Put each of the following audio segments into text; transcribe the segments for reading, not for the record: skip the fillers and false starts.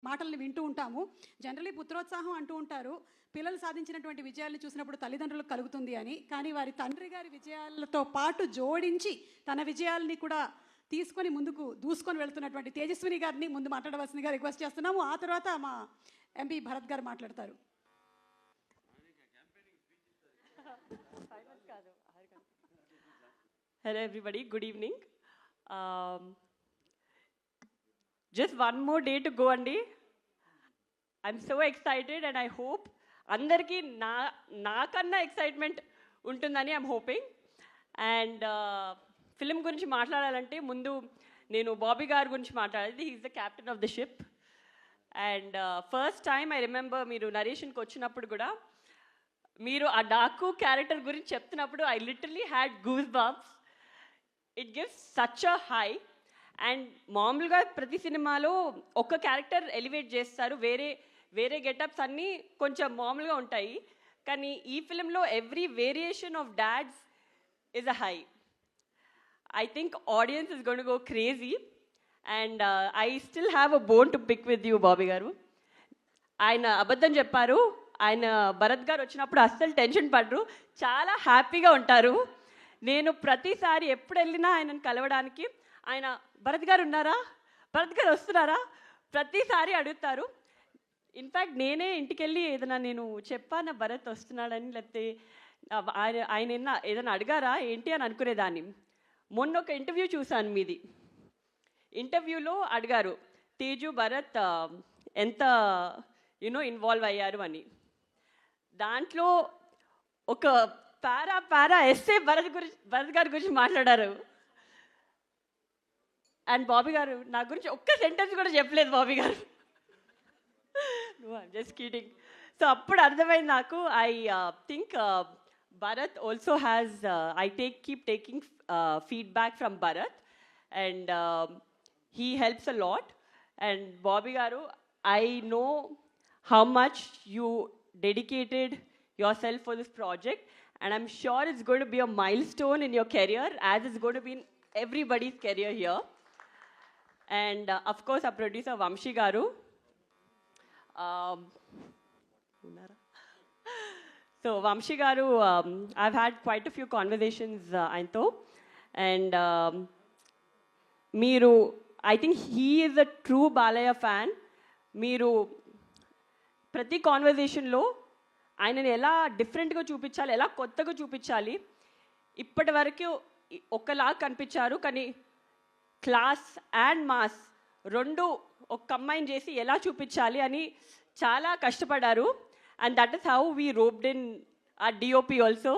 మాటల్ని వింటూ ఉంటాము. జనరలీ పుత్రోత్సాహం అంటూ ఉంటారు, పిల్లలు సాధించినటువంటి విజయాలను చూసినప్పుడు తల్లిదండ్రులకు కలుగుతుంది అని. కానీ వారి తండ్రి గారి విజయాలతో పాటు జోడించి తన విజయాల్ని కూడా తీసుకొని ముందుకు దూసుకొని వెళ్తున్నటువంటి తేజస్విని గారిని ముందు మాట్లాడవలసిందిగా రిక్వెస్ట్ చేస్తున్నాము. ఆ తర్వాత మా ఎంపీ భరత్ గారు మాట్లాడతారు. Hello everybody, good evening. Just one more day to go andi. I'm so excited and I hope andarki nakanna excitement untundani I'm hoping. And film gurinchi maatladalante mundu nenu Bobby garu gurinchi maatladali. He is the captain of the ship. And first time I remember meeru narration ki vachinappudu kuda మీరు ఆ Daaku character గురించి చెప్తున్నప్పుడు I literally had goose bumps. It gives such a high. And మామూలుగా ప్రతి సినిమాలో ఒక character elevate చేస్తారు, వేరే వేరే గెటప్స్ అన్నీ కొంచెం మామూలుగా ఉంటాయి. కానీ ఈ ఫిలింలో every variation of dads is a high. I think audience is gonna go crazy. And I still have a bone to pick with you Bobby garu. ఆయన అబద్ధం చెప్పారు, ఆయన భరత్ గారు వచ్చినప్పుడు అస్సలు టెన్షన్ పడరు, చాలా హ్యాపీగా ఉంటారు. నేను ప్రతిసారి ఎప్పుడు వెళ్ళినా ఆయనను కలవడానికి ఆయన భరత్ గారు ఉన్నారా, భరత్ గారు వస్తున్నారా ప్రతిసారి అడుగుతారు. ఇన్ఫ్యాక్ట్ నేనే ఇంటికి వెళ్ళి ఏదైనా నేను చెప్పాను భరత్ వస్తున్నాడని, లేకపోతే ఆయన ఏదైనా అడిగారా ఏంటి అని అనుకునేదాన్ని. మొన్న ఒక ఇంటర్వ్యూ చూశాను మీది. ఇంటర్వ్యూలో అడిగారు తేజు భరత్ ఎంత ఇన్వాల్వ్ అయ్యారు అని. దాంట్లో ఒక పారా ఎస్సే భరత్ గారి గురించి మాట్లాడారు. అండ్ బాబీ గారు నా గురించి ఒక్క సెంటెన్స్ కూడా చెప్పలేదు బాబీ గారు. Just kidding. సో అప్పుడు అర్థమైంది నాకు. I think Bharat also has keep taking feedback from Bharat and he helps a lot. And Bobby garu, I know how much you dedicated yourself for this project, and I'm sure it's going to be a milestone in your career, as it's going to be in everybody's career here. And of course our producer Vamshi garu, so Vamshi garu, I've had quite a few conversations ayinto, and meeru, I think he is a true Balaya fan. meeru ప్రతి కాన్వర్జేషన్లో ఆయనని ఎలా డిఫరెంట్గా చూపించాలి, ఎలా కొత్తగా చూపించాలి. ఇప్పటి వరకు ఒకలా కనిపించారు, కానీ క్లాస్ అండ్ మాస్ రెండు ఒక కంబైన్ చేసి ఎలా చూపించాలి అని చాలా కష్టపడ్డారు. And that is how we roped in ఆ DOP also.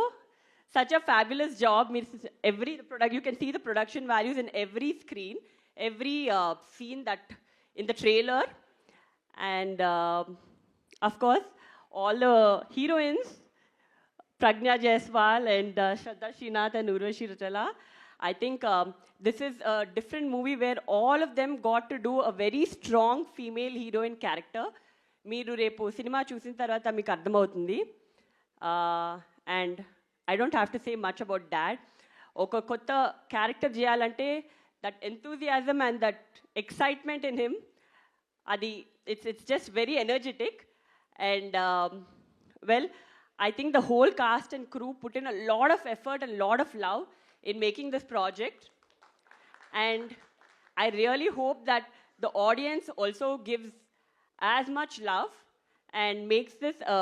Such a fabulous job. మీరు every product you can see the production values in every screen, every scene that in the trailer. And of course, all the heroines, Pragna Jaiswal and Shraddha Srinath and Urvashi Rautela. I think this is a different movie where all of them got to do a very strong female heroine character. Meeru repu cinema chusin tarvata meeku ardhamautundi. And I don't have to say much about that. Oka kotta character cheyalante that enthusiasm and that excitement in him, adi it's just very energetic. And well, I think the whole cast and crew put in a lot of effort and a lot of love in making this project. And I really hope that the audience also gives as much love and makes this a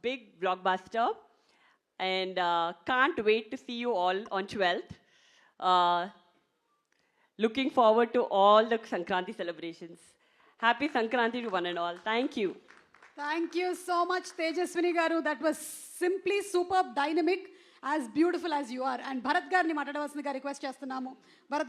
big blockbuster. And can't wait to see you all on 12th. Looking forward to all the Sankranti celebrations. Happy Sankranti to one and all. Thank you. Thank you so much, Tejaswini garu. That was simply superb, dynamic, as beautiful as you are. And Bharat garni matadavasinదిగా request చేస్తున్నాము. భరత్